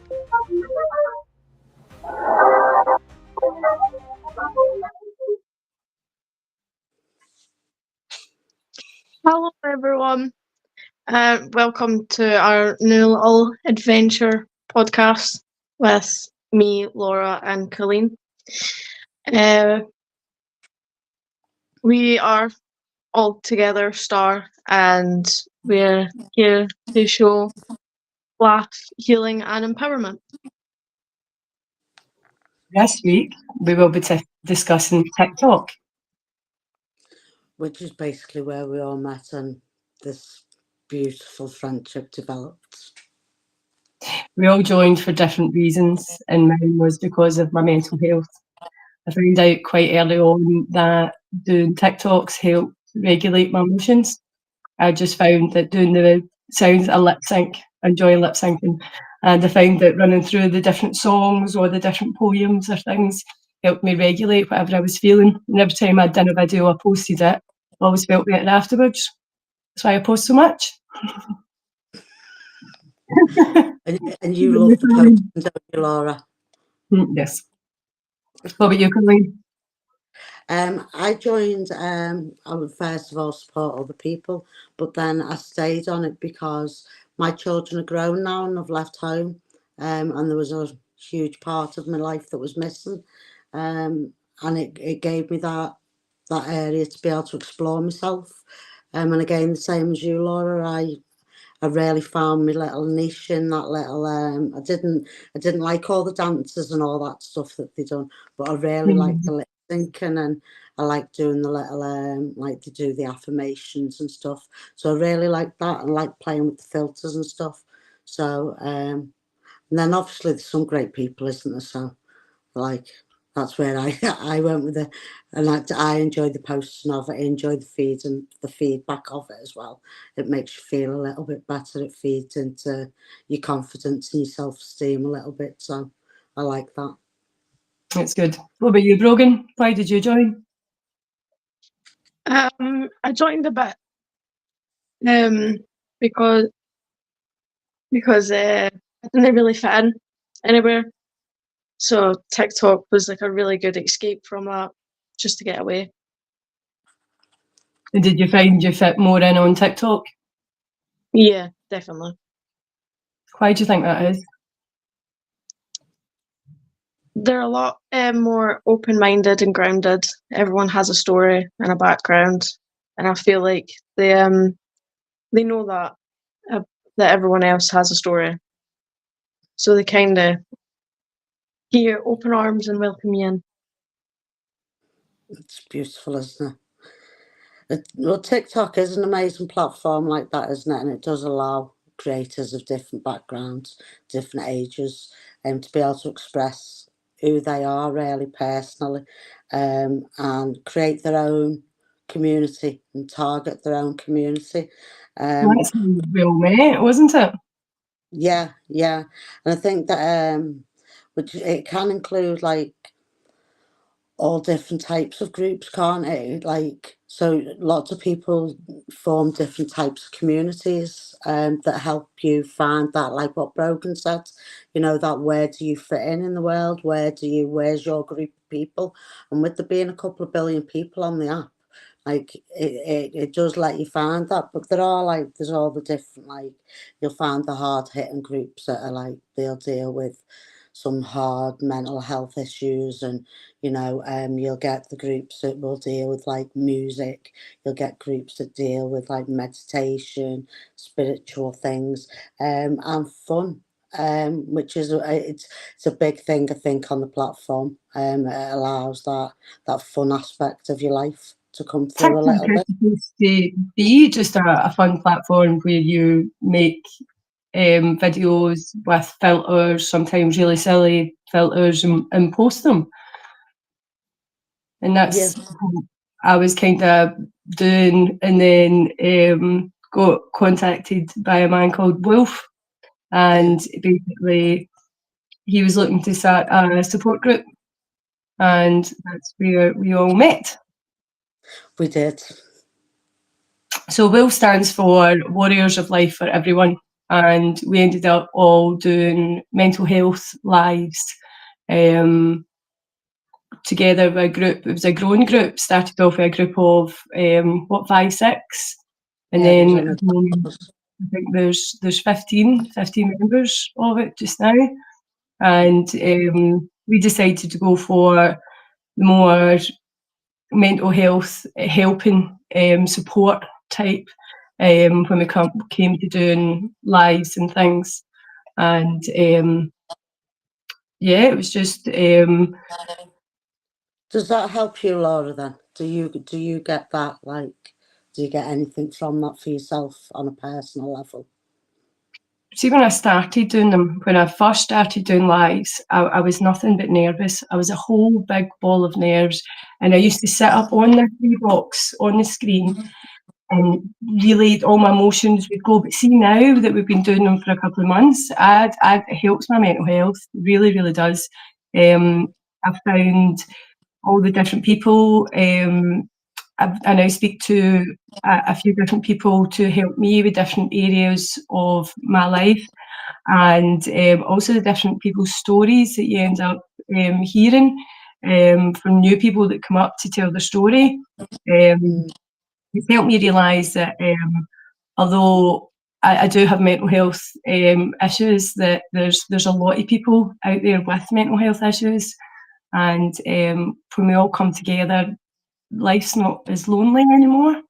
Hello, everyone. Welcome to our new little adventure podcast with me, Laura, and Colleen. We are all together, S.T.A.R, and we're here to show laugh, healing, and empowerment. This week, we will be discussing TikTok. Which is basically where we all met and this beautiful friendship developed. We all joined for different reasons, and mine was because of my mental health. I found out quite early on that doing TikToks helped regulate my emotions. I just found that doing the sounds of lip sync, enjoy lip syncing, and I found that running through the different songs or the different poems or things helped me regulate whatever I was feeling. And every time I'd done a video, I posted it. I always felt better afterwards. That's why I post so much. and you love the posting, don't you, Laura? Yes. What about you, Colleen? I joined, I would first of all support other people, but then I stayed on it because my children are grown now and I've left home, and there was a huge part of my life that was missing, and it gave me that area to be able to explore myself, and again, the same as you, Laura, I really found my little niche in that little. I didn't like all the dances and all that stuff that they done, but I really liked the lip syncing, and I like doing the little like to do the affirmations and stuff. So I really like that, and like playing with the filters and stuff. So and then obviously there's some great people, isn't there? So like that's where I went with it, and I enjoyed the posting of it. I enjoyed the feeds and the feedback of it as well. It makes you feel a little bit better. It feeds into your confidence and your self-esteem a little bit. So I like that. That's good. What about you, Brogan? Why did you join? I joined a bit because I didn't really fit in anywhere. So TikTok was like a really good escape from that, just to get away. And did you find you fit more in on TikTok? Yeah, definitely. Why do you think that is? They're a lot more open-minded and grounded. Everyone has a story and a background, and I feel like they know that everyone else has a story, so they kind of hear open arms and welcome you in. It's beautiful, isn't it? Well, TikTok is an amazing platform like that, isn't it? And it does allow creators of different backgrounds, different ages, to be able to express who they are really personally, and create their own community and target their own community. That's well met, wasn't it? Yeah, and I think that which it can include like all different types of groups, can't it? Like, so lots of people form different types of communities that help you find that, like what Brogan said, that where do you fit in the world? Where's your group of people? And with there being a couple of billion people on the app, like it does let you find that. But there's all the different, like, you'll find the hard hitting groups that are like, they'll deal with some hard mental health issues, and you'll get the groups that will deal with like music, you'll get groups that deal with like meditation, spiritual things, and fun, which is it's a big thing, I think, on the platform. It allows that fun aspect of your life to come through a little bit. Supposed to be just a fun platform where you make videos with filters, sometimes really silly filters, and post them. And that's what I was kind of doing, and then got contacted by a man called Wolf, and basically he was looking to start a support group, and that's where we all met. We did. So WILF stands for Warriors of Life for Everyone. and we ended up all doing mental health lives together with a group. It was a growing group, started off with a group of 5, 6, and Yeah, then there was I think there's 15 members of it just now, and we decided to go for the more mental health helping support type when we came to doing lives and things, and yeah, it was just Does that help you, Laura, then? Do you get that, like, do you get anything from that for yourself on a personal level? see, when I started doing them, when I first started doing lives, I was nothing but nervous. I was a whole big ball of nerves, and I used to sit up on the free box on the screen and really all my emotions would go. But see, now that we've been doing them for a couple of months, it helps my mental health. It really, really does. I found all the different people. I now speak to a few different people to help me with different areas of my life, and also the different people's stories that you end up hearing from new people that come up to tell their story. It's helped me realise that although I do have mental health issues, that there's a lot of people out there with mental health issues, and when we all come together, life's not as lonely anymore.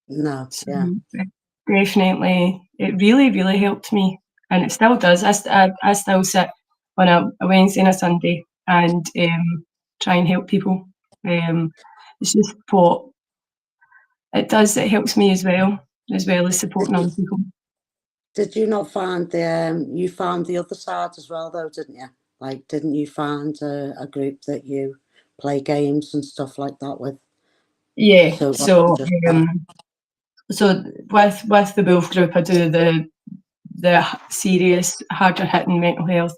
No, So yeah. definitely, it really, really helped me, and it still does. I still sit on a Wednesday and a Sunday and try and help people. It's just what it does. It helps me as well as supporting other people. Did you not find you found the other side as well, though, didn't you? Like, didn't you find a group that you play games and stuff like that with? Yeah. So it So wasn't just that. so with the Wolf group, I do the serious, harder hitting mental health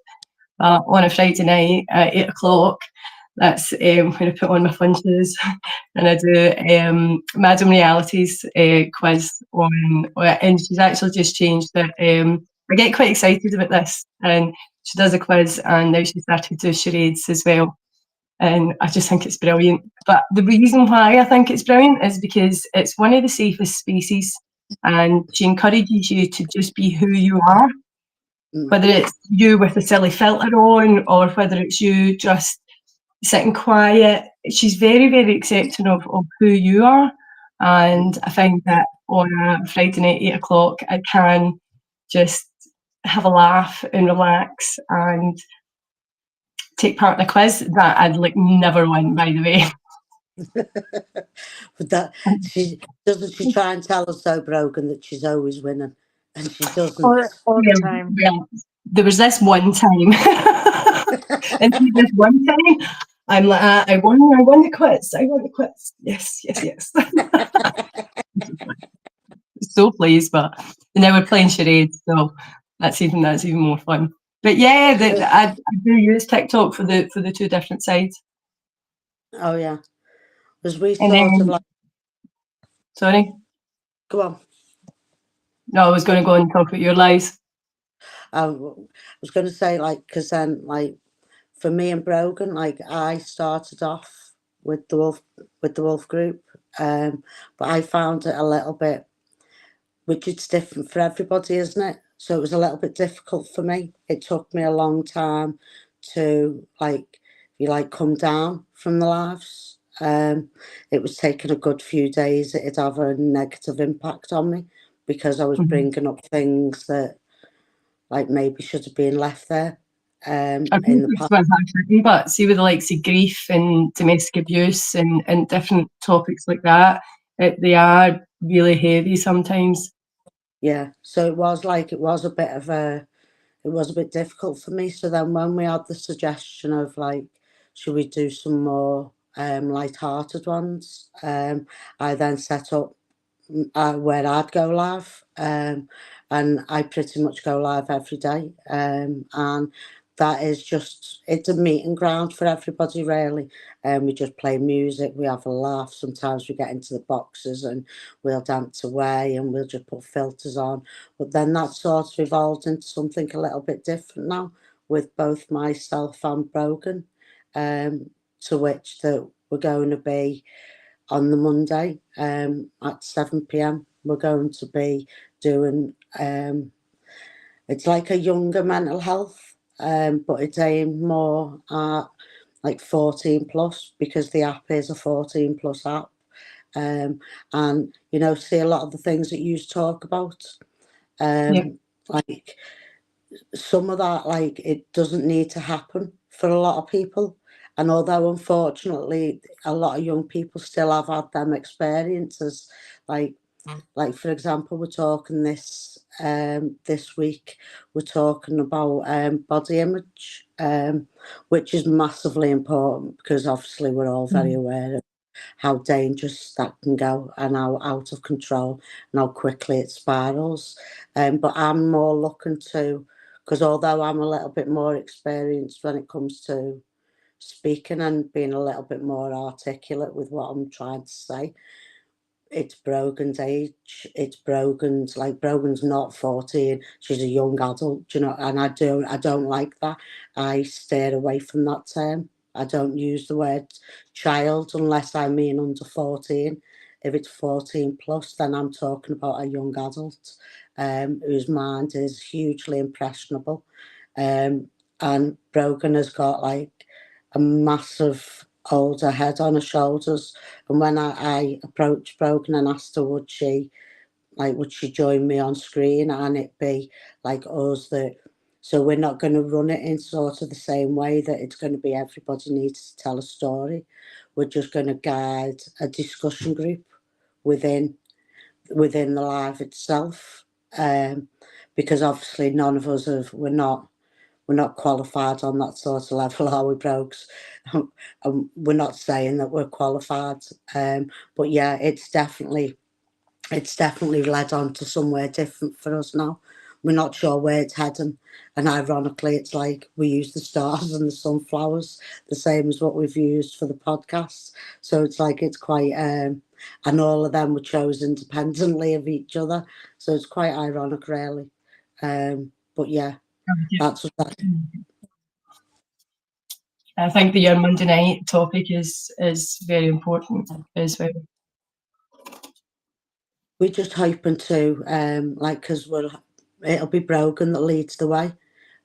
on a Friday night at 8 o'clock. That's when I put on my fun shoes and I do Madam Reality's quiz and she's actually just changed that. I get quite excited about this, and she does a quiz, and now she started to do charades as well. And I just think it's brilliant. But the reason why I think it's brilliant is because it's one of the safest spaces, and she encourages you to just be who you are, whether it's you with a silly filter on or whether it's you just sitting quiet. She's very, very accepting of who you are. And I find that on a Friday night, 8 o'clock, I can just have a laugh and relax and take part in a quiz that I'd like never win, by the way. But that she try and tell us so broken that she's always winning, and she doesn't. All the time. Well, there was this one time, and see, this one time, I'm like, I won the quiz. I won the quiz. Yes, yes, yes. So pleased, but now we're playing charades, so that's even more fun. But yeah, I do use TikTok for the two different sides. Oh yeah, because we And sort of then, like. sorry, Go on. no, I was going to go and talk about your lies. I was going to say, like, because then, like, for me and Brogan, like, I started off with the wolf group, but I found it a little bit, which it's different for everybody, isn't it? So it was a little bit difficult for me. It took me a long time to come down from the lives. It was taking a good few days. It'd have a negative impact on me because I was bringing up things that like maybe should have been left there. I In think the it's past. what's happening, but see with the likes of grief and domestic abuse and different topics like that, they are really heavy sometimes. Yeah, so it was a bit difficult for me. So then when we had the suggestion of like, should we do some more light-hearted ones, I then set up where I'd go live, and I pretty much go live every day, and that is just, it's a meeting ground for everybody really. And we just play music, we have a laugh. Sometimes we get into the boxes and we'll dance away and we'll just put filters on. But then that sort of evolved into something a little bit different now, with both myself and Brogan, to which that we're going to be on the Monday at 7 p.m. We're going to be doing it's like a younger mental health, but it's aimed more at like 14 plus, because the app is a 14 plus app. And you know, see a lot of the things that you talk about, Yeah. like some of that, like it doesn't need to happen for a lot of people. And although unfortunately a lot of young people still have had them experiences, like for example, we're talking this week, we're talking about body image, which is massively important, because obviously we're all very aware of how dangerous that can go and how out of control and how quickly it spirals. But I'm more looking to, because although I'm a little bit more experienced when it comes to speaking and being a little bit more articulate with what I'm trying to say, it's Brogan's age. It's Brogan's, like Brogan's not 14. She's a young adult, you know, and I don't like that. I steer away from that term. I don't use the word child unless I mean under 14. If it's 14 plus, then I'm talking about a young adult, whose mind is hugely impressionable. And Brogan has got like a massive older head on her shoulders. And when I approached Brogan and asked her would she join me on screen, and it be like us that, so we're not going to run it in sort of the same way that it's going to be everybody needs to tell a story. We're just going to guide a discussion group within the live itself, because obviously none of us we're not qualified on that sort of level, are we, Brogues? We're not saying that we're qualified, but yeah, it's definitely led on to somewhere different for us now. We're not sure where it's heading, and ironically, it's like we use the stars and the sunflowers, the same as what we've used for the podcast. So it's like it's quite, and all of them were chosen independently of each other. So it's quite ironic, really. But yeah, that's what that. I think that your Monday night topic is very important as well. We're just hoping to, like, because it'll be Brogan that leads the way,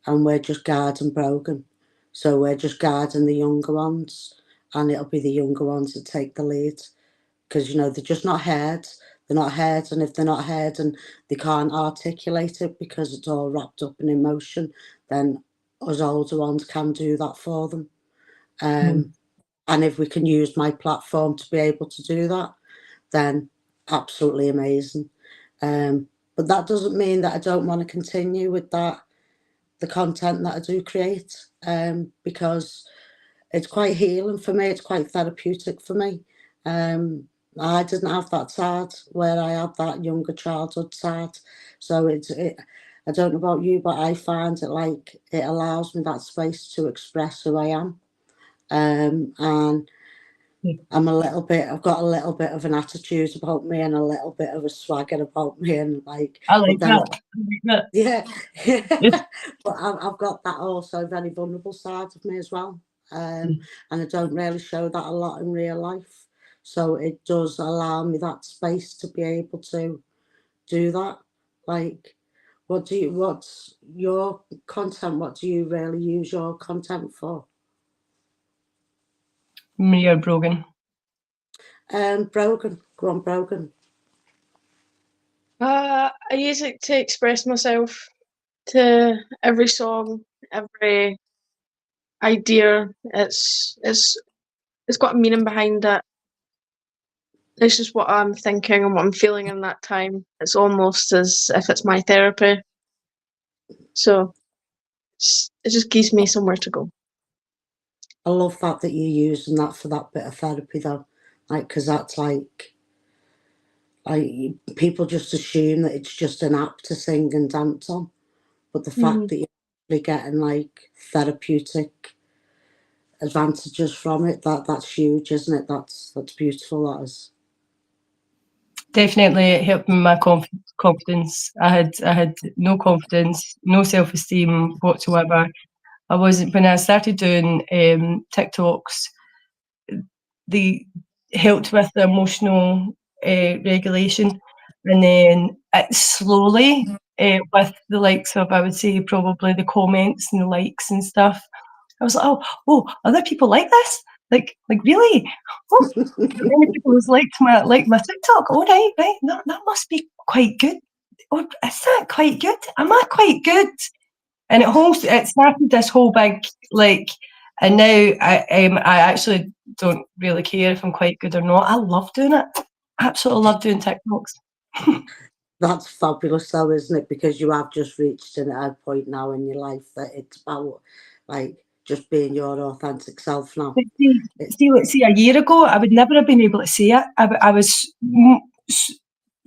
and we're just guarding Brogan. So we're just guarding the younger ones, and it'll be the younger ones that take the lead, because, you know, they're just not heard. They're not heard, and if they're not heard and they can't articulate it because it's all wrapped up in emotion, then us older ones can do that for them. And if we can use my platform to be able to do that, then absolutely amazing. But that doesn't mean that I don't want to continue with that, the content that I do create, because it's quite healing for me. It's quite therapeutic for me. I didn't have that side where I had that younger childhood side. So I don't know about you, but I find it like it allows me that space to express who I am. And I've got a little bit of an attitude about me and a little bit of a swagger about me, and like, I like that. yeah, but I've got that also very vulnerable side of me as well. And I don't really show that a lot in real life. So it does allow me that space to be able to do that. Like, what's your content? What do you really use your content for? Me or Brogan? Brogan. Go on, Brogan. I use it to express myself, to every song, every idea. It's got a meaning behind it. It's just what I'm thinking and what I'm feeling in that time. It's almost as if it's my therapy. So it just gives me somewhere to go. I love that you're using that for that bit of therapy, though, like, because that's like people just assume that it's just an app to sing and dance on, but the fact that you're actually getting like therapeutic advantages from it, that's huge, isn't it? That's beautiful. That is. Definitely, it helped me my confidence. I had no confidence, no self-esteem whatsoever. I wasn't when I started doing TikToks. They helped with the emotional regulation, and then it slowly with the likes of, I would say, probably the comments and the likes and stuff. I was like, oh, other people like this? Like really? Oh, many people has liked my TikTok. Oh, right, that must be quite good. Oh, is that quite good? Am I quite good? And it started this whole big like, and now I actually don't really care if I'm quite good or not. I love doing it. Absolutely love doing TikToks. That's fabulous, though, isn't it? Because you have just reached a point now in your life that it's about like just being your authentic self now. But see, a year ago, I would never have been able to say it. I was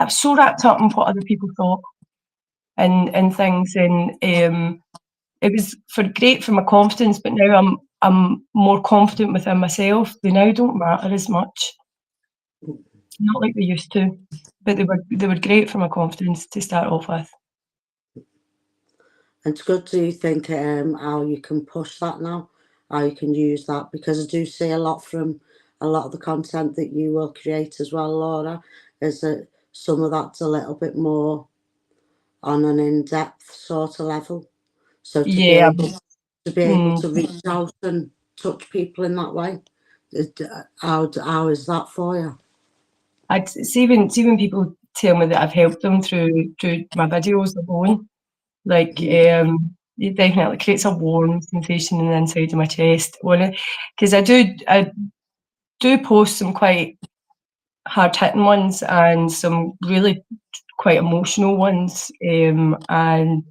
so wrapped up in what other people thought and things, and it was great for my confidence. But now I'm more confident within myself. They now don't matter as much, not like they used to. But they were great for my confidence to start off with. And it's good to think how you can push that now, how you can use that, because I do see a lot from a lot of the content that you will create as well, Laura, is that some of that's a little bit more on an in-depth sort of level. So Yeah. to be able to reach out and touch people in that way, how is that for you? I'd see when people tell me that I've helped them through my videos alone, like it definitely creates a warm sensation in the inside of my chest on it, because I do post some quite hard hitting ones and some really quite emotional ones, and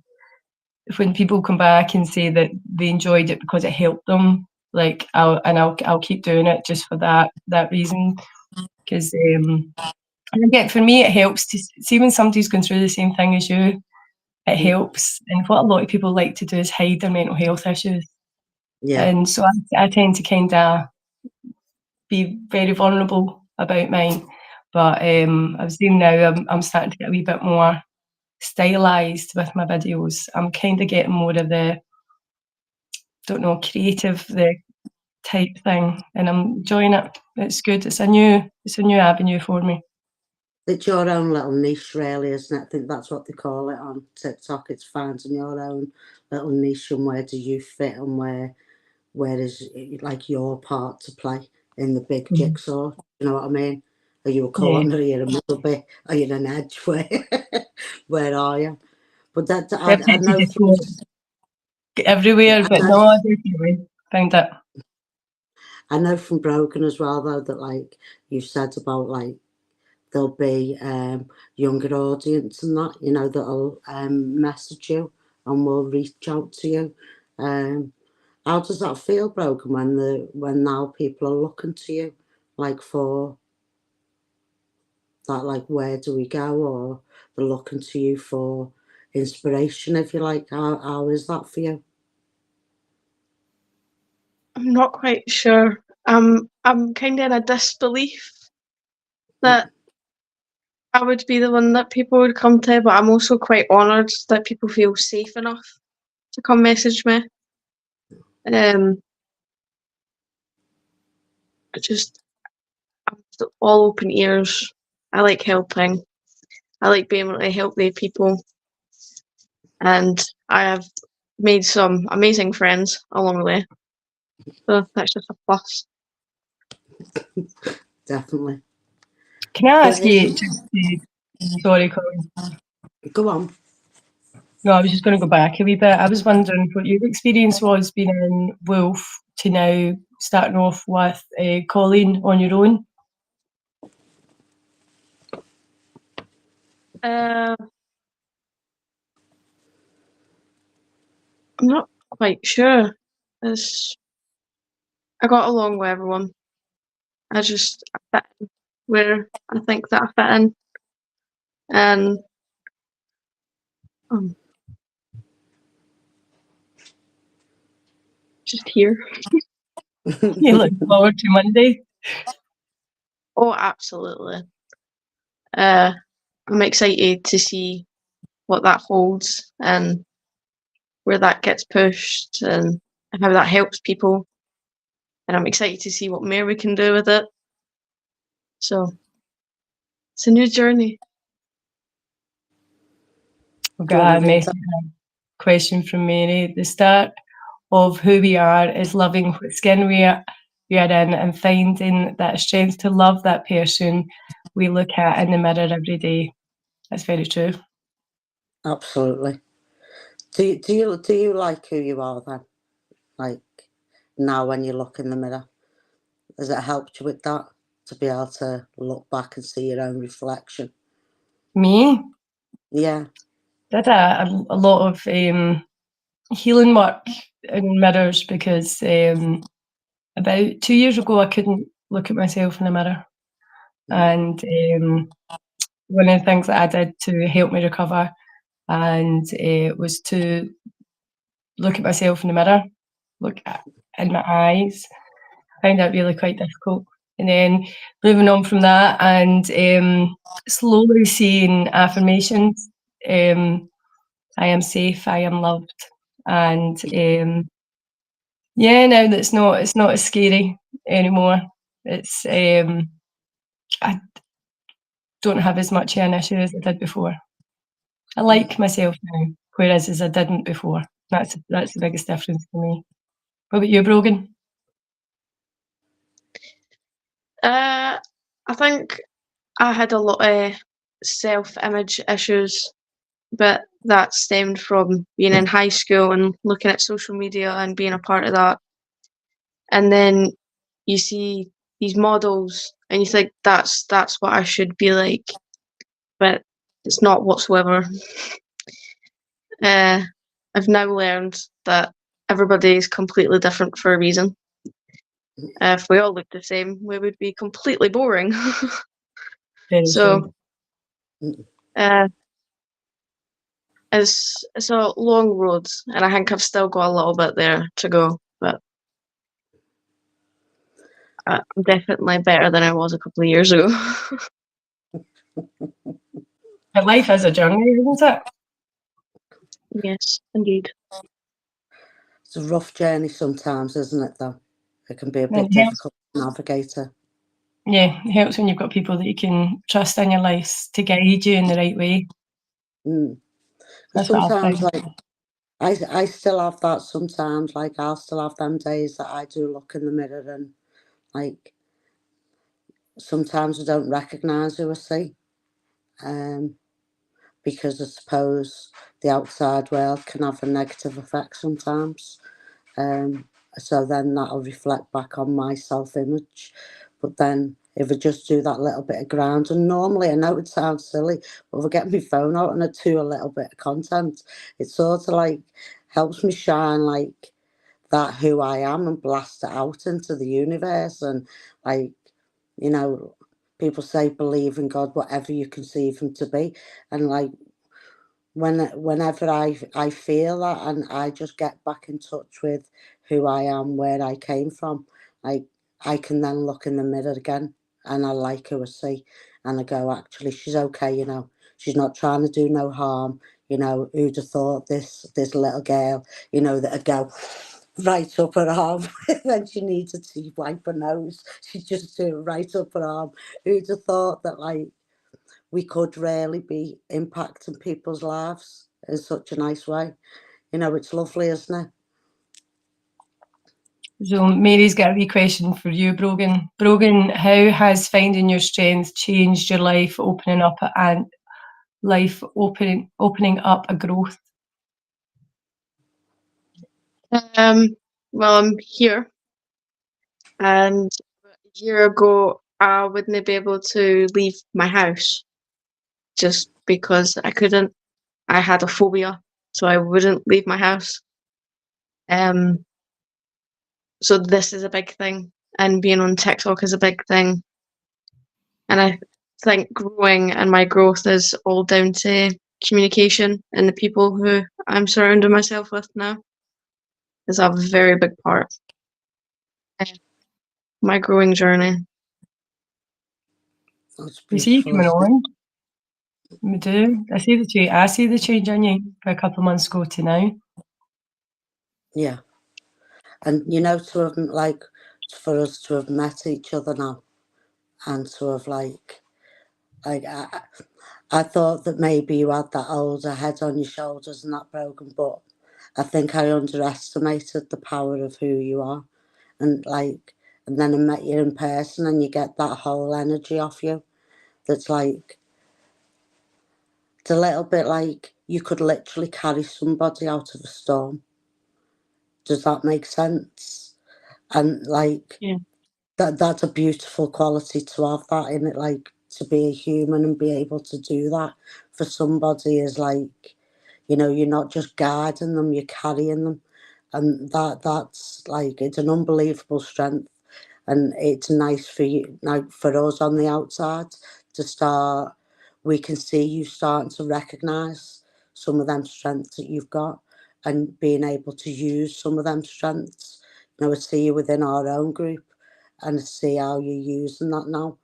when people come back and say that they enjoyed it because it helped them, like I'll keep doing it just for that reason, because and again, for me, it helps to see when somebody's going through the same thing as you. It helps, and what a lot of people like to do is hide their mental health issues, Yeah. and so I tend to kind of be very vulnerable about mine. But I was saying now I'm starting to get a wee bit more stylized with my videos. I'm kind of getting more of the, don't know, creative the type thing, and I'm enjoying it. It's good. It's a new avenue for me. It's your own little niche, really, isn't it? I think that's what they call it on TikTok. It's finding your own little niche, and where do you fit, and where is like your part to play in the big jigsaw? You know what I mean? Are you a Yeah, corner? Are you a middle bit? Are you an edge? Where are you? But that they're I tempted know to from go everywhere, I but know, no, I definitely found it. I know from Broken as well, though, that like you've said about like there'll be younger audience and that, you know, that'll message you and will reach out to you. Um, how does that feel, Broken, when now people are looking to you, like for that, like where do we go, or they're looking to you for inspiration, if you like? How is that for you? I'm not quite sure. I'm kind of in a disbelief that I would be the one that people would come to, but I'm also quite honoured that people feel safe enough to come message me. I just I'm all open ears. I like helping. I like being able to help the people, and I have made some amazing friends along the way. So that's just a plus. Definitely. Can I But ask you just sorry, Colin. go on. No, I was just going to go back a wee bit. I was wondering what your experience was being in Wolf to now starting off with Colleen on your own. Uh, I'm not quite sure. It's, I got along with everyone. I fit in where I think that I fit in, and um, just here. You look forward to Monday. Oh, absolutely. I'm excited to see what that holds and where that gets pushed and how that helps people. And I'm excited to see what Mary can do with it. So it's a new journey. We've Do you got wanna a read message, a question from Mary. The start of who we are is loving what skin we are in and finding that strength to love that person we look at in the mirror every day. That's very true. Absolutely. Do you like who you are then? Like now when you look in the mirror? Has it helped you with that? To be able to look back and see your own reflection? Me? Yeah. Did a lot of healing work in mirrors because about 2 years ago I couldn't look at myself in the mirror. And one of the things that I did to help me recover and was to look at myself in the mirror, in my eyes. I found that really quite difficult. And then moving on from that and slowly seeing affirmations, I am safe, I am loved. And yeah, now that it's not as scary anymore. It's I don't have as much of an issue as I did before. I like myself now, whereas as I didn't before. That's the biggest difference for me. What about you, Brogan? I think I had a lot of self-image issues, but that stemmed from being in high school and looking at social media and being a part of that. And then you see these models and you think that's what I should be like, but it's not whatsoever. I've now learned that everybody is completely different for a reason. If we all looked the same, we would be completely boring. Very So true. uh, it's a long road, and I think I've still got a little bit there to go, but I'm definitely better than I was a couple of years ago. But life is a journey, isn't it? Yes, indeed. It's a rough journey sometimes, isn't it, though? It can be a And bit difficult to navigate it. yeah, it helps when you've got people that you can trust in your life to guide you in the right way. That's what I've Sometimes, found. like, I still have that sometimes. Like, I'll still have them days that I do look in the mirror and, like, sometimes I don't recognise who I see. Because I suppose the outside world can have a negative effect sometimes. So then that'll reflect back on my self-image. But then if I just do that little bit of ground, and normally I know it sounds silly, but if I get my phone out and I do a little bit of content, it sort of like helps me shine like that who I am and blast it out into the universe. And like, you know, people say believe in God, whatever you conceive him to be. And like whenever I feel that and I just get back in touch with who I am, where I came from, like I can then look in the mirror again and I like who I see and I go, actually she's okay, you know, she's not trying to do no harm, you know, who'd have thought this little girl, you know, that'd go right up her arm when she needed to wipe her nose, she'd just do it right up her arm. Who'd have thought that like we could really be impacting people's lives in such a nice way. You know, it's lovely, isn't it? So Mary's got a wee question for you, Brogan. Brogan, how has finding your strength changed your life, opening up a growth? Well, I'm here, and a year ago I wouldn't be able to leave my house just because I couldn't. I had a phobia, so I wouldn't leave my house. Um, so this is a big thing, and being on TikTok is a big thing. And I think growing and my growth is all down to communication and the people who I'm surrounding myself with now. is a very big part of my growing journey. That's We see you beautiful, coming isn't it? on. We do. I see the change. I see the change in you from a couple of months ago to now. Yeah. And you know, to have like for us to have met each other now, and to have like I thought that maybe you had that older head on your shoulders and that broken, but I think I underestimated the power of who you are, and then I met you in person, and you get that whole energy off you. That's like it's a little bit like you could literally carry somebody out of a storm. Does that make sense? And like Yeah. that's a beautiful quality to have that in it, like to be a human and be able to do that for somebody is like, you know, you're not just guiding them, you're carrying them. And that's like it's an unbelievable strength. And it's nice for you, like for us on the outside, to start, we can see you starting to recognise some of them strengths that you've got, and being able to use some of them strengths. You know, I see you within our own group, and I see how you're using that now.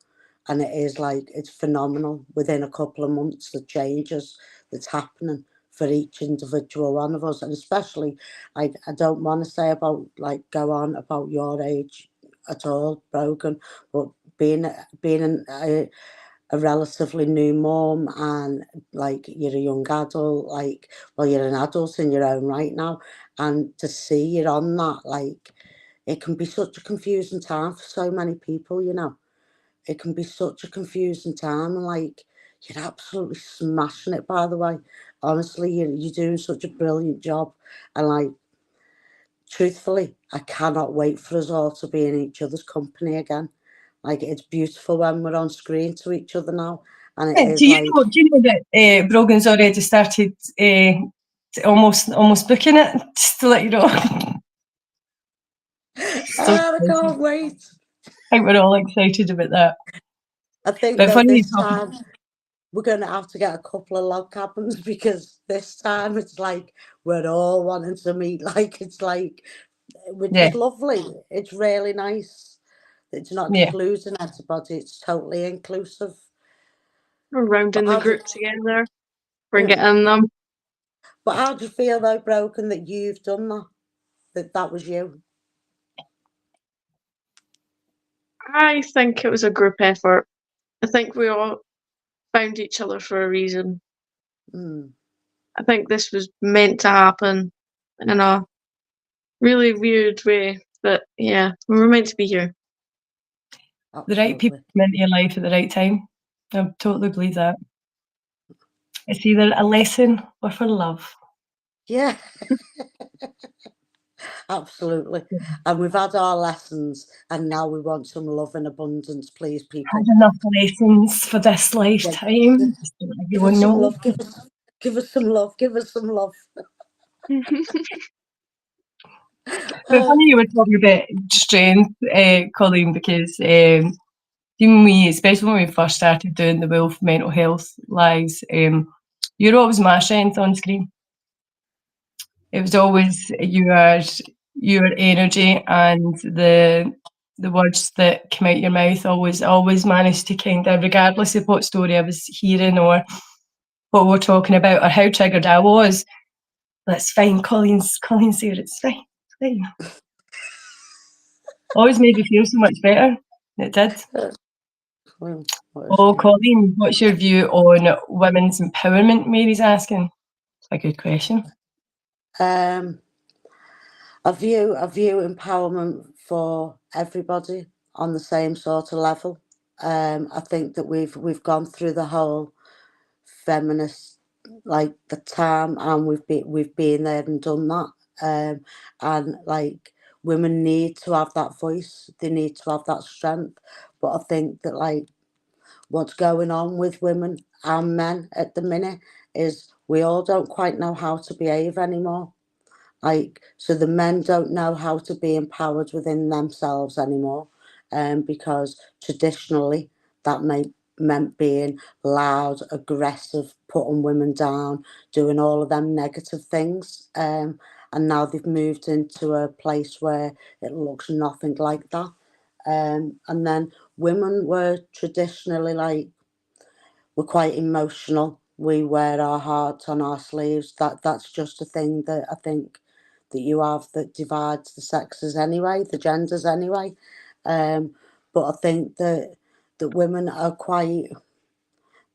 And it is like, it's phenomenal within a couple of months, the changes that's happening for each individual one of us. And especially, I don't want to say about like go on about your age at all, Brogan, but being a relatively new mom, and like you're a young adult, like, well, you're an adult in your own right now, and to see you on that, like, it can be such a confusing time for so many people, you know. It can be such a confusing time, and like you're absolutely smashing it, by the way. Honestly, you're doing such a brilliant job, and like truthfully, I cannot wait for us all to be in each other's company again. Like it's beautiful when we're on screen to each other now, and it Yeah, is like, do you know that Brogan's already started almost booking it? Just to let you know. So I can't wait. I think we're all excited about that. I think But though funny this enough, time we're going to have to get a couple of log cabins, because this time it's like we're all wanting to meet. Like it's like, which yeah, is lovely. It's really nice. It's not yeah. just losing anybody; it's totally inclusive. We're But rounding the how do group together. We're yeah? getting them. But how do you feel though, Broken, that you've done that? That was you. I think it was a group effort. I think we all found each other for a reason. Mm, I think this was meant to happen in a really weird way. But yeah, we were meant to be here. The right people absolutely. come into your life at the right time. I totally believe that. It's either a lesson or for love. Yeah, absolutely. And we've had our lessons, and now we want some love in abundance, please, Had people. enough lessons for this Yeah, lifetime. Just to let give us everyone some know. love. Give us some love. Give us some love. But Uh, funny you were talking about strength, Colleen, because even we, especially when we first started doing the Wolf mental health lives, you're always my strength on screen. It was always your energy, and the words that come out your mouth always managed to kind of, regardless of what story I was hearing or what we're talking about or how triggered I was. That's fine. Colleen's there. It's fine. It's fine. Always made me feel so much better. It did. well, what is Oh, it? Colleen, what's your view on women's empowerment? Mary's asking. It's a good question. Um, I view empowerment for everybody on the same sort of level. I think that we've gone through the whole feminist, like the time, and we've been there and done that. And like women need to have that voice, they need to have that strength. But I think that like what's going on with women and men at the minute is we all don't quite know how to behave anymore. Like, so the men don't know how to be empowered within themselves anymore, because traditionally that meant being loud, aggressive, putting women down, doing all of them negative things. And now they've moved into a place where it looks nothing like that. And then women were traditionally like, we're quite emotional. We wear our hearts on our sleeves. That's just a thing that I think that you have that divides the sexes anyway, the genders anyway. But I think that women are quite,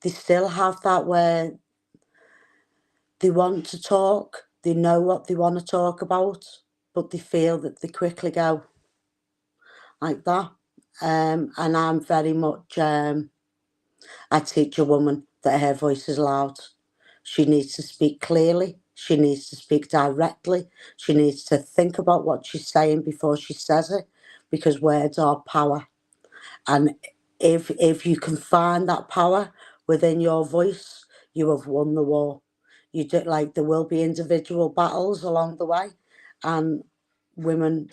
they still have that where they want to talk, they know what they want to talk about, but they feel that they quickly go like that. And I'm very much, I teach a woman that her voice is loud. She needs to speak clearly. She needs to speak directly. She needs to think about what she's saying before she says it, because words are power. And if you can find that power within your voice, you have won the war. You do, like, there will be individual battles along the way, and women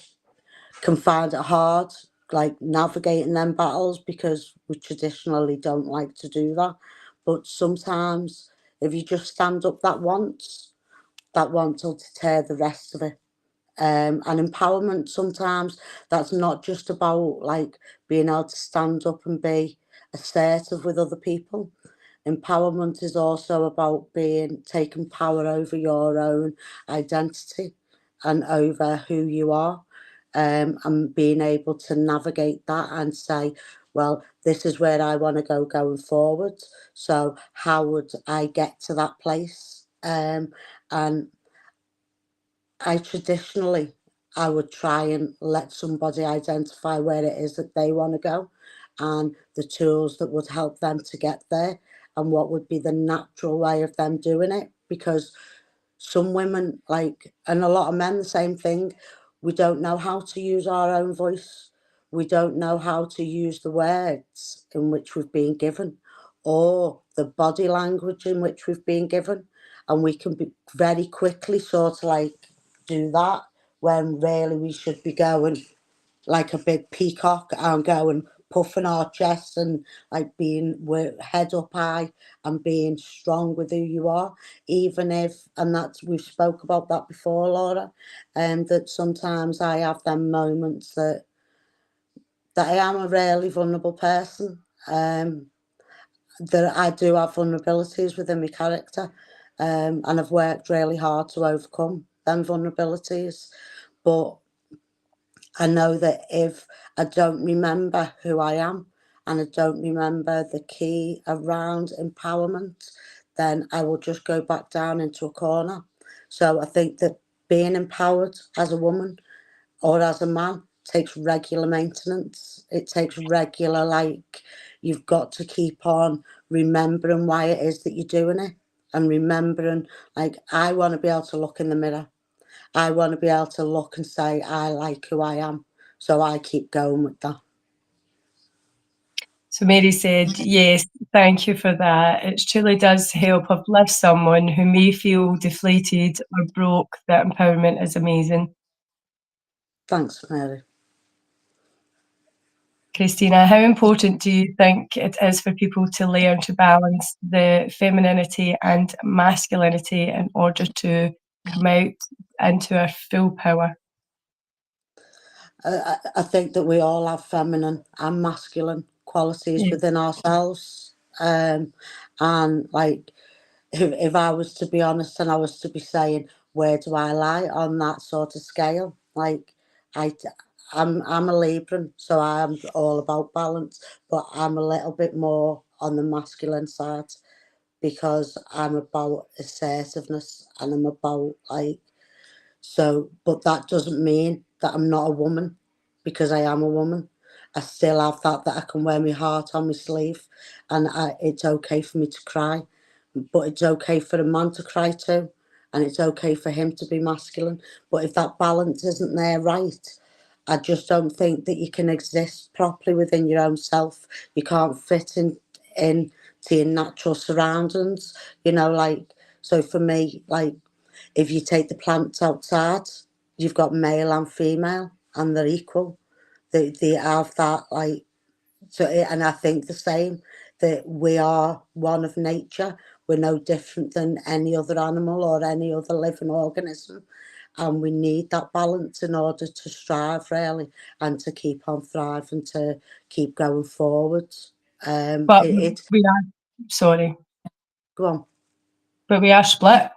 can find it hard, like navigating them battles, because we traditionally don't like to do that. But sometimes, if you just stand up that once will deter the rest of it. And empowerment, sometimes that's not just about like being able to stand up and be assertive with other people. Empowerment is also about being taking power over your own identity and over who you are, and being able to navigate that and say, well, this is where I want to go going forward. So how would I get to that place? And I would try and let somebody identify where it is that they want to go, and the tools that would help them to get there, and what would be the natural way of them doing it. Because some women, like, and a lot of men, the same thing, we don't know how to use our own voice. We don't know how to use the words in which we've been given, or the body language in which we've been given. And we can be very quickly sort of like do that, when really we should be going like a big peacock and going puffing our chests and like being head up high and being strong with who you are, even if, and that's, we've spoke about that before, Laura, and that sometimes I have them moments that I am a really vulnerable person, that I do have vulnerabilities within my character, and I've worked really hard to overcome them vulnerabilities. But I know that if I don't remember who I am, and I don't remember the key around empowerment, then I will just go back down into a corner. So I think that being empowered as a woman or as a man takes regular maintenance. It takes regular, like, you've got to keep on remembering why it is that you're doing it, and remembering, like, I want to be able to look in the mirror. I want to be able to look and say, I like who I am. So I keep going with that. So Mary said, yes, thank you for that. It truly does help uplift someone who may feel deflated or broke. That empowerment is amazing. Thanks, Mary. Christina, how important do you think it is for people to learn to balance the femininity and masculinity in order to come out into our full power? I think that we all have feminine and masculine qualities Yeah. within ourselves. And like, if I was to be honest and I was to be saying, where do I lie on that sort of scale? Like, I, I'm a Libran, so I'm all about balance, but I'm a little bit more on the masculine side, because I'm about assertiveness and I'm about, like, so, but that doesn't mean that I'm not a woman, because I am a woman. I still have that I can wear my heart on my sleeve, and it's okay for me to cry, but it's okay for a man to cry too, and it's okay for him to be masculine. But if that balance isn't there, right, I just don't think that you can exist properly within your own self. You can't fit in to your natural surroundings, like, so for me, like, if you take the plants outside, you've got male and female, and they're equal. They have that, like, so, and I think the same that we are one of nature. We're no different than any other animal or any other living organism. And we need that balance in order to strive, really, and to keep on thriving, to keep going forward. But we are, sorry, Go on. but we are split.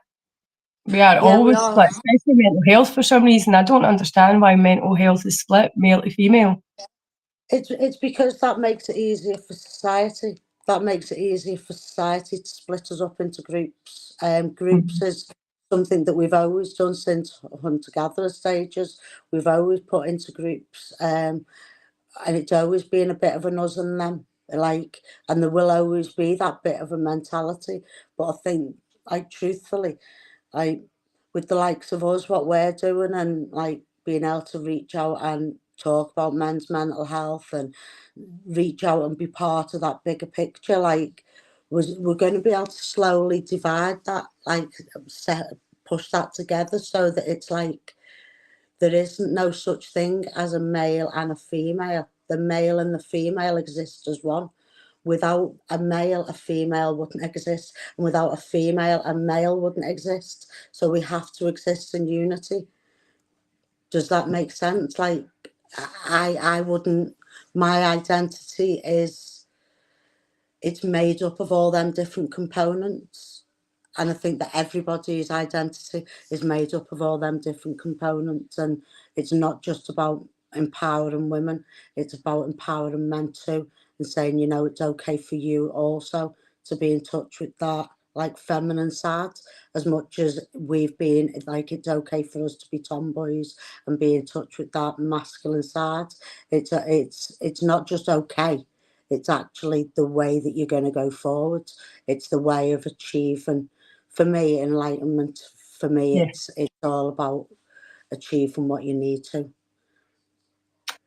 We are Yeah, we always are. split, especially mental health for some reason. I don't understand why mental health is split, male to female. It's because that makes it easier for society. That makes it easier for society to split us up into groups. Groups is something that we've always done since hunter-gatherer stages. We've always put into groups, and it's always been a bit of an us and them, like, and there will always be that bit of a mentality. But I think, like, truthfully, like, with the likes of us, what we're doing, and like being able to reach out and talk about men's mental health and reach out and be part of that bigger picture, like, we're going to be able to slowly divide that, like, push that together so that it's like there isn't no such thing as a male and a female. The male and the female exist as one. Without a male, a female wouldn't exist, and without a female, a male wouldn't exist. So we have to exist in unity. Does that make sense? Like, I wouldn't. My identity is, it's made up of all them different components, and I think that everybody's identity is made up of all them different components, and it's not just about empowering women, it's about empowering men too, and saying, you know, it's okay for you also to be in touch with that, like, feminine side, as much as we've been, like, it's okay for us to be tomboys and be in touch with that masculine side. It's not just okay, it's actually the way that you're going to go forward. It's the way of achieving. For me, enlightenment, for me, Yeah. it's all about achieving what you need to.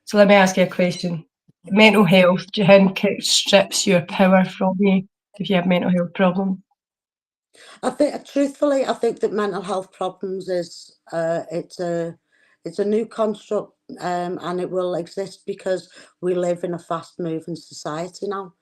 So let me ask you a question. Mental health, do you think it strips your power from you if you have mental health problems? I think, truthfully, I think that mental health problems is, it's a new construct, and it will exist because we live in a fast-moving society now,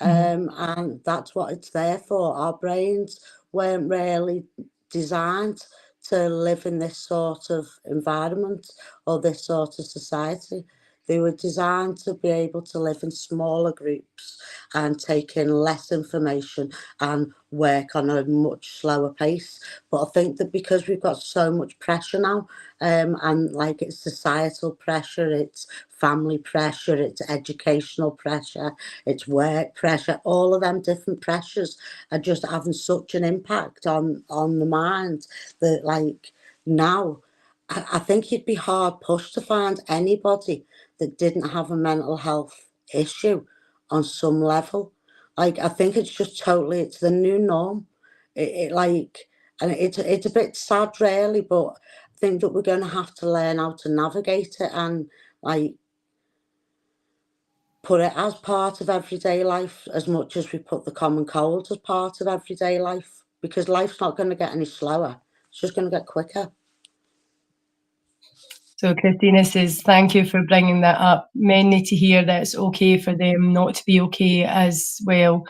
and that's what it's there for. Our brains weren't really designed to live in this sort of environment or this sort of society. They were designed to be able to live in smaller groups and take in less information and work on a much slower pace. But I think that because we've got so much pressure now, and like, it's societal pressure, it's family pressure, it's educational pressure, it's work pressure, all of them different pressures are just having such an impact on the mind that, like, now I think you'd be hard pushed to find anybody that didn't have a mental health issue on some level. Like, I think it's just totally, it's the new norm. It like, and it's a bit sad, really, but I think that we're going to have to learn how to navigate it and, like, put it as part of everyday life as much as we put the common cold as part of everyday life, because life's not going to get any slower. It's just going to get quicker. So Christina says, thank you for bringing that up. Men need to hear that it's okay for them not to be okay as well.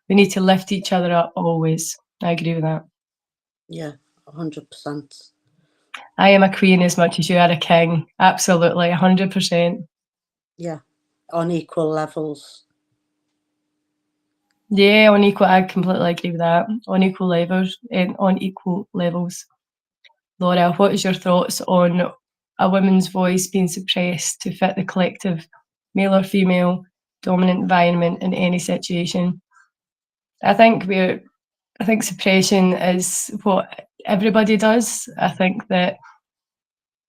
We need to lift each other up always. I agree with that. Yeah, 100%. I am a queen as much as you are a king. Absolutely, 100%. Yeah, on equal levels. Yeah, on equal, I completely agree with that. On equal levels, and on equal levels. Laura, what is your thoughts on a woman's voice being suppressed to fit the collective, male or female, dominant environment in any situation? I think suppression is what everybody does. I think that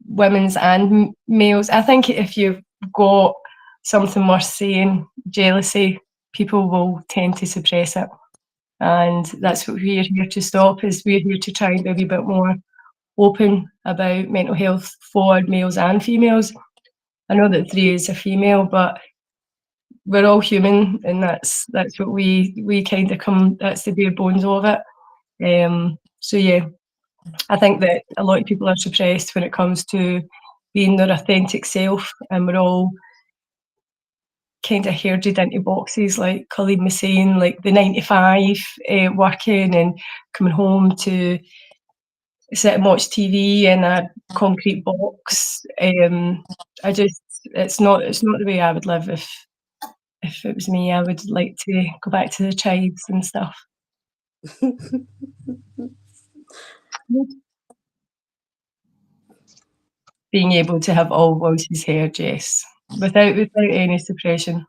women's and males, I think if you've got something worth saying, jealousy, people will tend to suppress it. And that's what we're here to stop, is we're here to try and be a wee bit more open about mental health for males and females. I know that 3 is a female, but we're all human, and that's what we kind of come, that's the bare bones of it. So yeah, I think that a lot of people are suppressed when it comes to being their authentic self, and we're all kind of herded into boxes, like Colleen was saying, like the 9 to 5, working and coming home to sit and watch TV in a concrete box. It's not the way I would live. If it was me, I would like to go back to the tribes and stuff. Being able to have all voices heard, yes, without any suppression.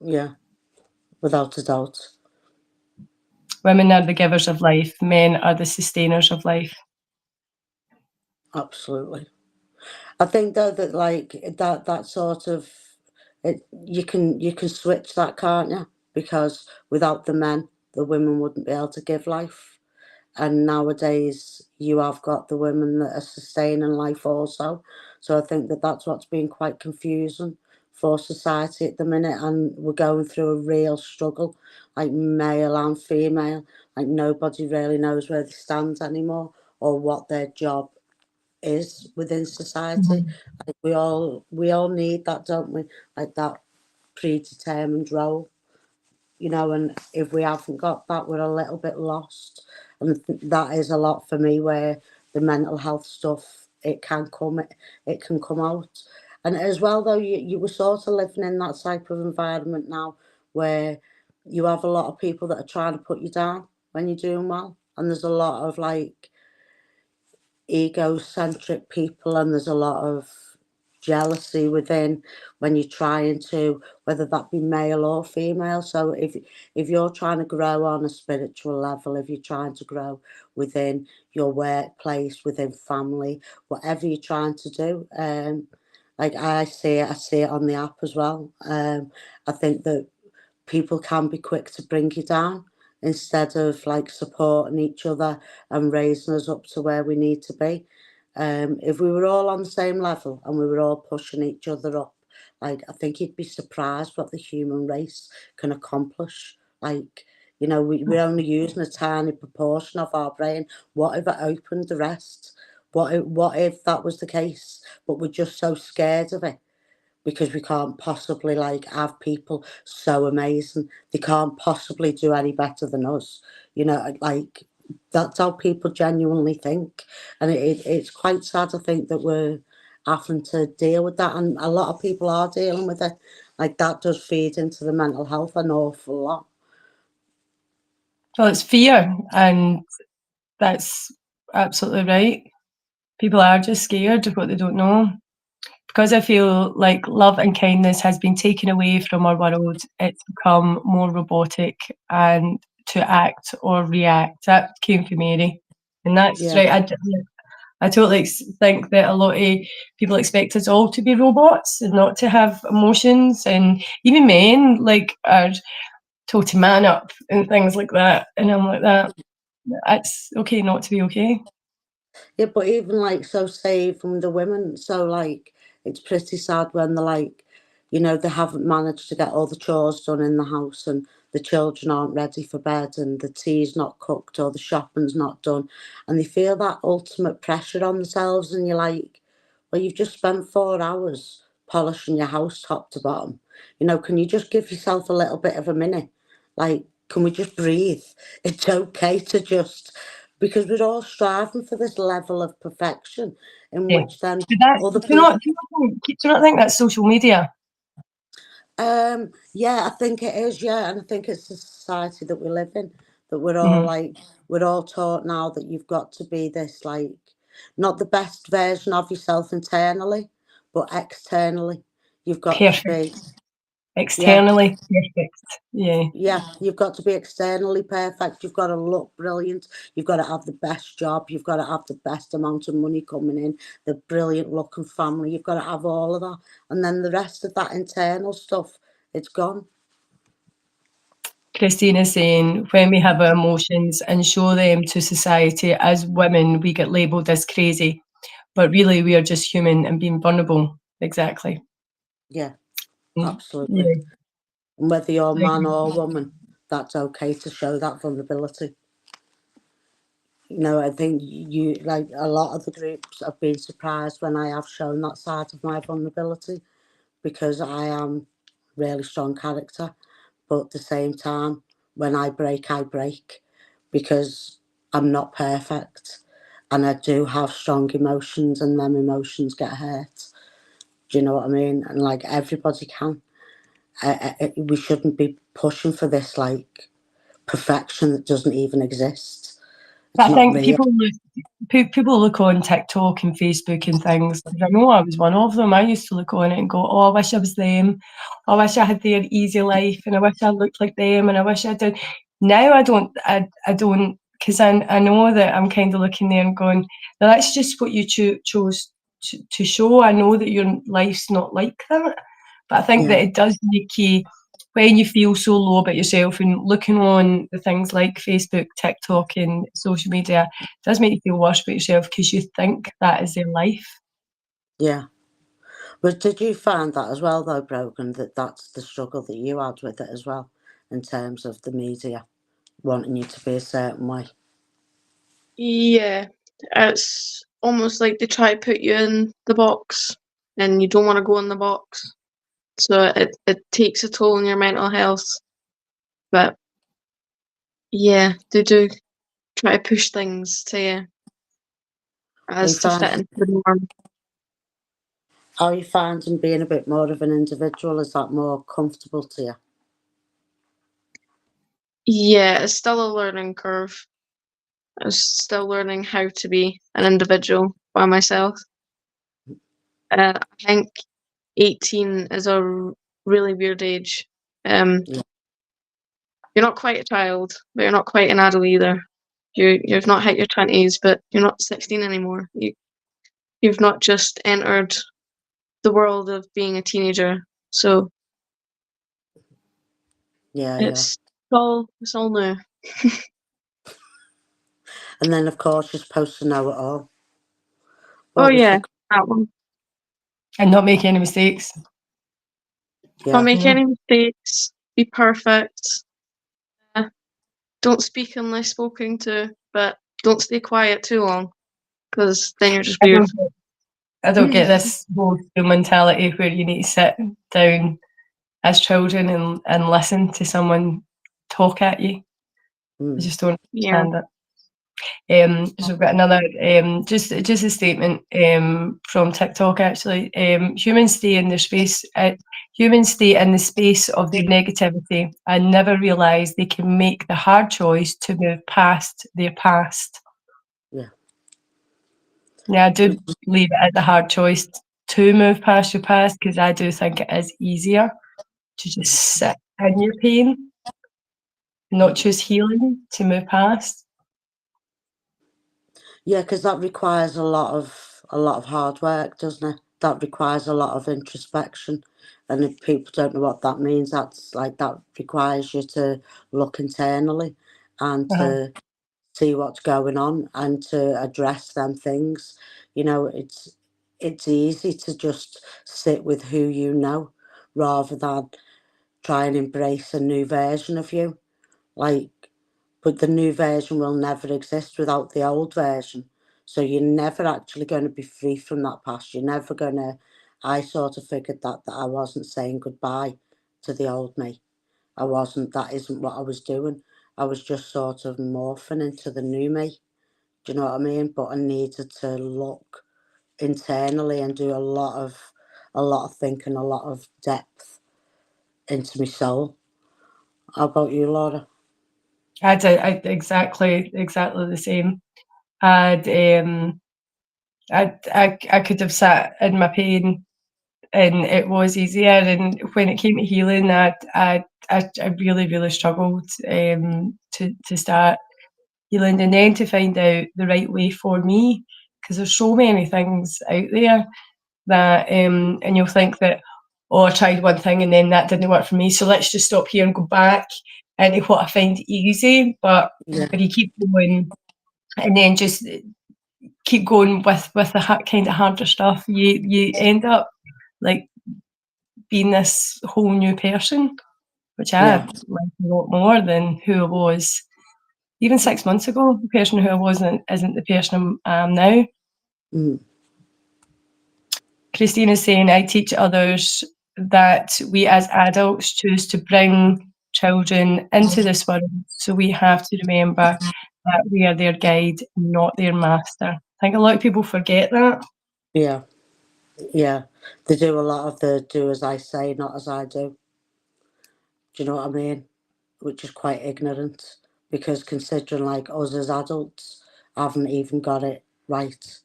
Yeah, without a doubt. Women are the givers of life. Men are the sustainers of life. Absolutely. I think though that like that sort of you can switch that, can't you? Because without the men, the women wouldn't be able to give life. And nowadays, you have got the women that are sustaining life also. So I think that that's what's been quite confusing for society at the minute, and we're going through a real struggle, like male and female. Like nobody really knows where they stand anymore or what their job is within society. Like we all need that, don't we? Like that predetermined role, and if we haven't got that, we're a little bit lost. And that is a lot for me, where the mental health stuff, it can come out. And as well, though, you were sort of living in that type of environment now, where you have a lot of people that are trying to put you down when you're doing well, and there's a lot of like egocentric people, and there's a lot of jealousy within when you're trying to, whether that be male or female. So if you're trying to grow on a spiritual level, if you're trying to grow within your workplace, within family, whatever you're trying to do, like I see it on the app as well. I think that people can be quick to bring you down instead of like supporting each other and raising us up to where we need to be. If we were all on the same level and we were all pushing each other up, like I think you'd be surprised what the human race can accomplish. Like, we're only using a tiny proportion of our brain. What if it opened the rest? What if that was the case? But we're just so scared of it because we can't possibly like have people so amazing. They can't possibly do any better than us. Like that's how people genuinely think. And it's quite sad to think that we're having to deal with that. And a lot of people are dealing with it. Like that does feed into the mental health an awful lot. Well, it's fear, and that's absolutely right. People are just scared of what they don't know. Because I feel like love and kindness has been taken away from our world, it's become more robotic and to act or react. That came from Mary. And that's Yeah. right. I totally think that a lot of people expect us all to be robots and not to have emotions. And even men like are told to man up and things like that. And I'm like that. It's okay not to be okay. Yeah, but even like so say from the women, so like it's pretty sad when they're like, they haven't managed to get all the chores done in the house and the children aren't ready for bed and the tea's not cooked or the shopping's not done, and they feel that ultimate pressure on themselves, and you're like, well, you've just spent 4 hours polishing your house top to bottom. Can you just give yourself a little bit of a minute? Like, can we just breathe? It's okay to just, because we're all striving for this level of perfection in Yeah. which then But that, other people. do you not think that's social media? Yeah, I think it is. Yeah, and I think it's the society that we live in, that we're all Mhm. like, we're all taught now that you've got to be this like, not the best version of yourself internally, but externally, you've got to Perfect. be. Yeah, Externally perfect. Yeah. yeah, you've got to be externally perfect. You've got to look brilliant. You've got to have the best job. You've got to have the best amount of money coming in, the brilliant looking family. You've got to have all of that. And then the rest of that internal stuff, it's gone. Christine is saying when we have our emotions and show them to society as women, we get labelled as crazy. But really, we are just human and being vulnerable. Exactly. Yeah, Mm. absolutely. Yeah. And whether you're I man agree. or woman, that's okay to show that vulnerability. I think you, like a lot of the groups, have been surprised when I have shown that side of my vulnerability, because I am really strong character, but at the same time, when I break, because I'm not perfect, and I do have strong emotions, and them emotions get hurt. Do you know what I mean? And like everybody can. We shouldn't be pushing for this like perfection that doesn't even exist. It's But I not think real. people look on TikTok and Facebook and things. I know I was one of them. I used to look on it and go, "Oh, I wish I was them. I wish I had their easy life, and I wish I looked like them, and I wish I did." Now I don't. I don't, because I know that I'm kind of looking there and going, "Now that's just what you chose to show." I know that your life's not like that, but I think that Yeah, it does make you, when you feel so low about yourself and looking on the things like Facebook, TikTok, and social media, it does make you feel worse about yourself because you think that is their life. yeah. But did you find that as well, though, Brogan, that that's the struggle that you had with it as well, in terms of the media wanting you to be a certain way? Yeah, it's almost like they try to put you in the box and you don't want to go in the box. So it takes a toll on your mental health. But yeah, they do try to push things to you Are you as to find fit into the norm. are you finding being a bit more of an individual? Is that more comfortable to you? Yeah, it's still a learning curve. I'm still learning how to be an individual by myself. I think 18 is a really weird age. Yeah, You're not quite a child, but you're not quite an adult either. You've not hit your 20s, but you're not 16 anymore. You've not just entered the world of being a teenager. So yeah, yeah. it's all new. And then, of course, you're supposed to know it all. Oh What was yeah, your that one. And not make any mistakes. Don't yeah? make You know? any mistakes. Be perfect. Uh, don't speak unless spoken to, but don't stay quiet too long, because then you're just I weird. don't I don't get this whole school mentality where you need to sit down as children and listen to someone talk at you. I Mm, just don't Yeah. understand it. So we've got another, just a statement from TikTok actually. Humans stay in the space of their negativity and never realise they can make the hard choice to move past their past. yeah. Now, I do leave it as a hard choice to move past your past, because I do think it is easier to just sit in your pain, not choose healing to move past. Yeah, because that requires a lot of hard work, doesn't it? That requires a lot of introspection, and if people don't know what that means, that's like that requires you to look internally and Uh-huh. to see what's going on and to address them things. You know, it's easy to just sit with who you know rather than try and embrace a new version of you. Like, but the new version will never exist without the old version. So you're never actually going to be free from that past. You're never going to. I sort of figured that I wasn't saying goodbye to the old me. I wasn't. That isn't what I was doing. I was just sort of morphing into the new me. Do you know what I mean? But I needed to look internally and do a lot of thinking, a lot of depth into my soul. How about you, Laura? I exactly the same. I'd I could have sat in my pain and it was easier. And when it came to healing, I really struggled to start healing, and then to find out the right way for me, because there's so many things out there that and you'll think that, oh, I tried one thing and then that didn't work for me, so let's just stop here and go back into what I find easy. But Yeah, if you keep going and then just keep going with the kind of harder stuff, you end up like being this whole new person, which I yeah. like a lot more than who I was even 6 months ago. The person who I was isn't the person I am now. Mm. Christine is saying, I teach others that we as adults choose to bring children into this world. So we have to remember that we are their guide, not their master. I think a lot of people forget that. Yeah, yeah. They do a lot of the do as I say, not as I do. Do you know what I mean? Which is quite ignorant, because considering like us as adults haven't even got it right.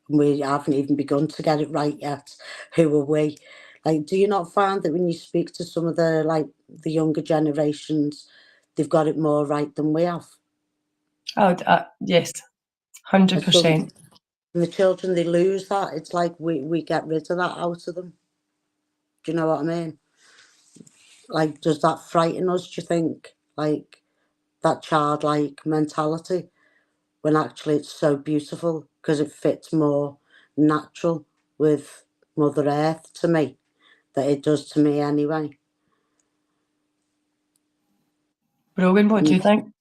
We haven't even begun to get it right yet. Who are we? Like, do you not find that when you speak to some of the younger generations, they've got it more right than we have? Oh, yes, And so 100%. the children, they lose that. It's like we get rid of that out of them. Do you know what I mean? Like, does that frighten us, do you think? Like, that childlike mentality, when actually it's so beautiful because it fits more natural with Mother Earth to me, that it does to me anyway. Brogan, what do you think?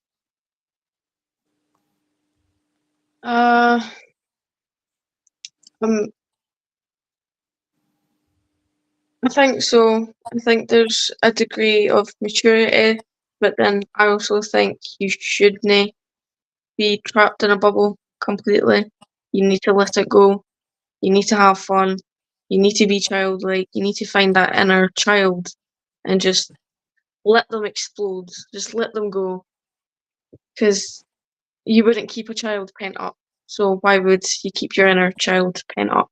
Um, I think so. I think there's a degree of maturity, but then I also think you shouldn't be trapped in a bubble completely. You need to let it go. You need to have fun. You need to be childlike. You need to find that inner child and just let them explode. Just let them go. Because you wouldn't keep a child pent up. So why would you keep your inner child pent up?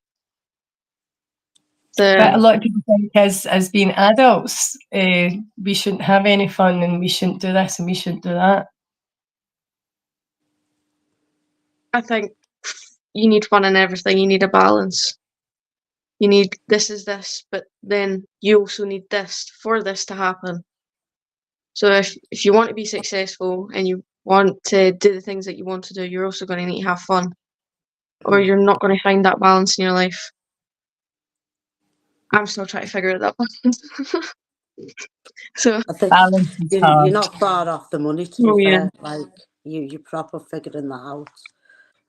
But a lot of people think as being adults, we shouldn't have any fun and we shouldn't do this and we shouldn't do that. I think you need fun in everything. You need a balance. You need this is this, but then you also need this for this to happen. So if you want to be successful and you want to do the things that you want to do, you're also going to need to have fun, or you're not going to find that balance in your life. I'm still trying to figure out that balance. So I think Balance is you're hard. not far off the money, to be oh yeah, fair. Like, you're proper figuring that out.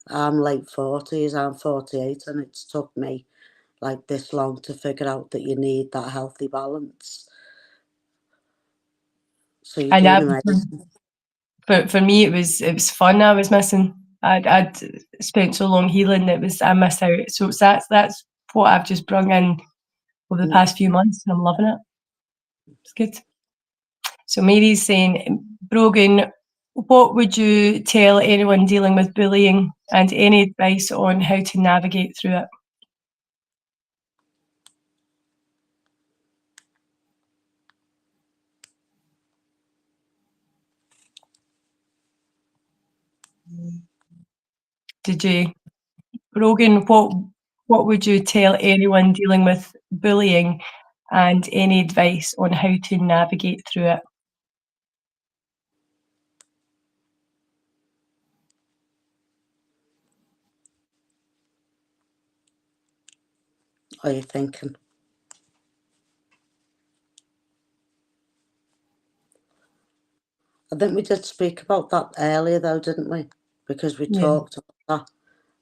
I'm late 40s, I'm 48, and it's took me like this long to figure out that you need that healthy balance. So you're And doing that, amazing. for me, it was fun. I was missing. I'd spent so long healing that I missed out. So that's what I've just brung in over the past few months, and I'm loving it. It's good. So Mary's saying, Brogan, what would you tell anyone dealing with bullying, and any advice on how to navigate through it? Did you, Brogan, what would you tell anyone dealing with bullying, and any advice on how to navigate through it? Are you thinking? I think we did speak about that earlier, though, didn't we? Because we Yeah. talked about that,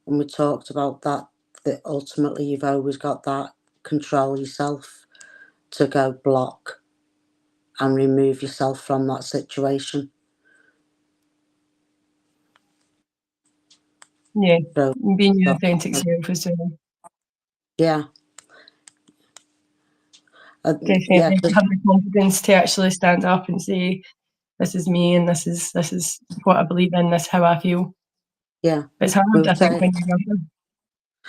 and we talked about that ultimately you've always got that control yourself to go block and remove yourself from that situation. Yeah, So, being your authentic self as well. yeah. Yeah, Definitely have the confidence to actually stand up and say, "This is me, and this is what I believe in. This is how I feel." yeah. It's hard, We were I think, saying, when you're younger.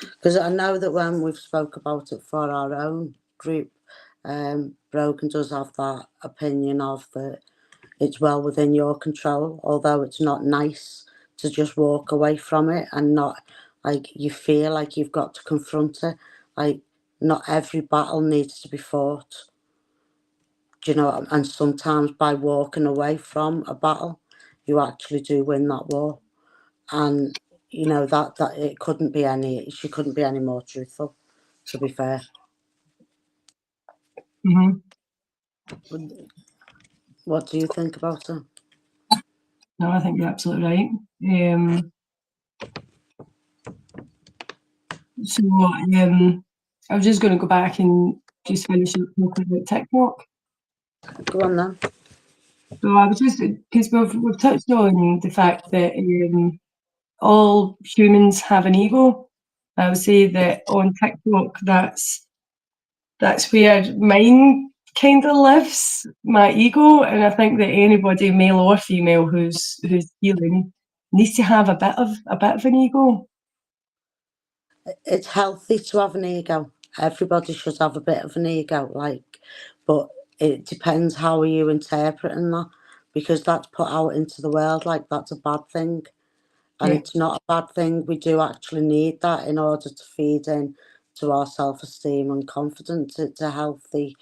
because I know that when we've spoke about it for our own group, Brogan does have that opinion of that it's well within your control, although it's not nice to just walk away from it and not, like, you feel like you've got to confront it. Like, not every battle needs to be fought. Do you know? And sometimes by walking away from a battle, you actually do win that war. And you know that it couldn't be any. She couldn't be any more truthful. To be fair. Mm-hmm. What do you think about her? No, I think you're absolutely right. So I was just going to go back and just finish up talking about TikTok. Go on then. So I was just, because we've touched on the fact that all humans have an ego. I would say that on TikTok, that's where mine kind of lives, my ego, and I think that anybody, male or female, who's healing, needs to have a bit of an ego. It's healthy to have an ego. Everybody should have a bit of an ego, but it depends how are you interpreting that, because that's put out into the world like that's a bad thing, and Yeah. it's not a bad thing. We do actually need that in order to feed in to our self-esteem and confidence. It's a healthy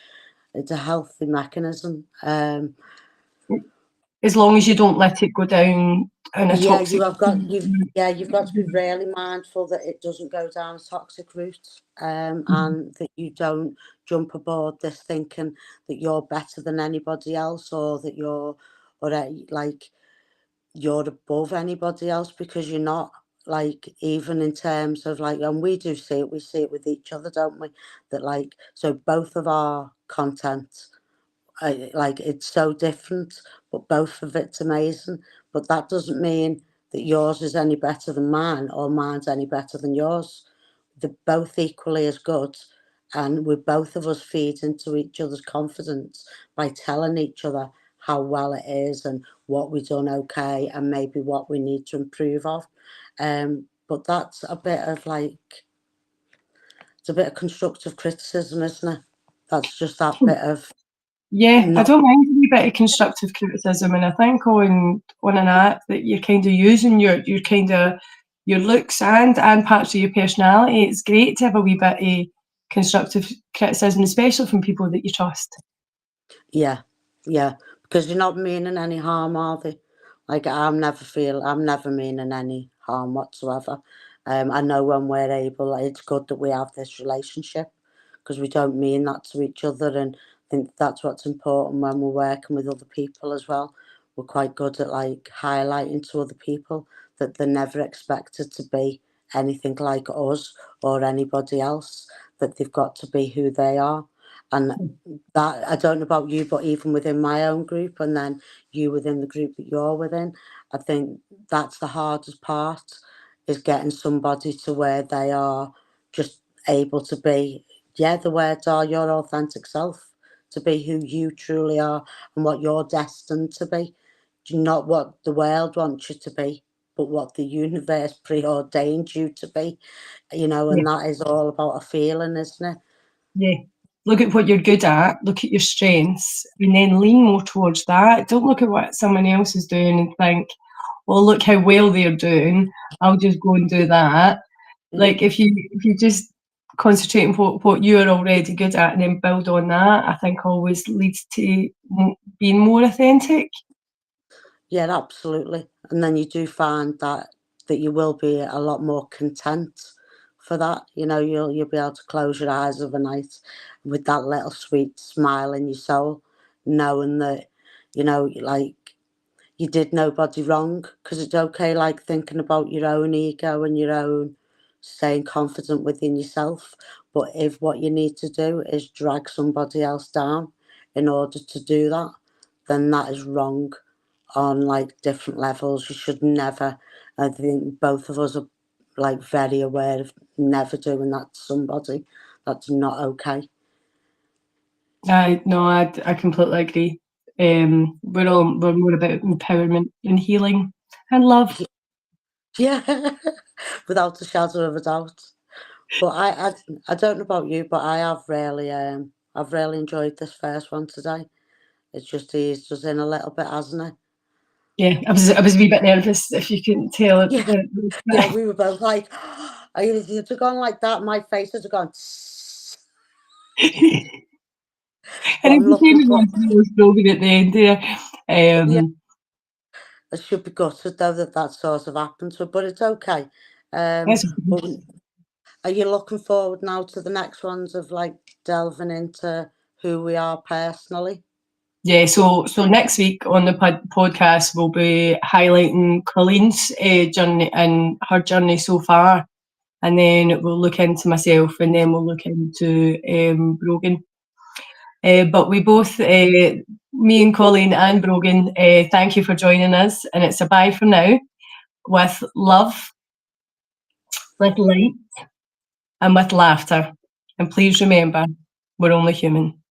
mechanism. As long as you don't let it go down in a Yeah, toxic. you've got to be really mindful that it doesn't go down a toxic route, and that you don't jump aboard this thinking that you're better than anybody else, or that you're above anybody else, because you're not. Even in terms of and we see it with each other, don't we? That so both of our content, it's so different, but both of it's amazing. But that doesn't mean that yours is any better than mine, or mine's any better than yours. They're both equally as good, and we both of us feed into each other's confidence by telling each other how well it is and what we've done okay, and maybe what we need to improve of. But that's a bit of it's a bit of constructive criticism, isn't it? That's just that bit of Yeah, I not. don't mind a wee bit of constructive criticism, and I think on an app that you're kind of using your kind of your looks and parts of your personality, it's great to have a wee bit of constructive criticism, especially from people that you trust. Yeah, yeah, because you're not meaning any harm, are they? I'm never meaning any harm whatsoever. I know when we're able, it's good that we have this relationship, because we don't mean that to each other, and I think that's what's important when we're working with other people as well. We're quite good at highlighting to other people that they're never expected to be anything like us or anybody else, that they've got to be who they are. And that, I don't know about you, but even within my own group, and then you within the group that you're within, I think that's the hardest part, is getting somebody to where they are just able to be, the words are your authentic self, to be who you truly are and what you're destined to be, not what the world wants you to be, but what the universe preordained you to be, and that is all about a feeling, isn't it? Yeah. Look at what you're good at, look at your strengths, and then lean more towards that. Don't look at what someone else is doing and think, well, look how well they're doing, I'll just go and do that. If you just concentrate on what you're already good at and then build on that, I think always leads to being more authentic. Yeah, absolutely. And then you do find that you will be a lot more content for that. You'll be able to close your eyes overnight with that little sweet smile in your soul, knowing that, you did nobody wrong, because it's okay, thinking about your own ego and your own staying confident within yourself. But if what you need to do is drag somebody else down in order to do that, then that is wrong on different levels. You should never, I think both of us are very aware of never doing that to somebody. That's not okay. I completely agree. We're more about empowerment and healing and love. Yeah, without a shadow of a doubt. But I don't know about you, but I've really enjoyed this first one today. It's just eased us in a little bit, hasn't it? Yeah, I was a wee bit nervous, if you couldn't tell. Yeah, yeah, we were both like, I would have gone like that. My face would have gone. And But it I'm looking became for. a slogan at the end there. Yeah, I should be gutted though that sort of happened to her, but it's okay. But are you looking forward now to the next ones of delving into who we are personally? Yeah, so next week on the podcast we'll be highlighting Colleen's journey and her journey so far, and then we'll look into myself, and then we'll look into Brogan. But we both, me and Colleen and Brogan, thank you for joining us. And it's a bye for now, with love, with light, and with laughter. And please remember, we're only human.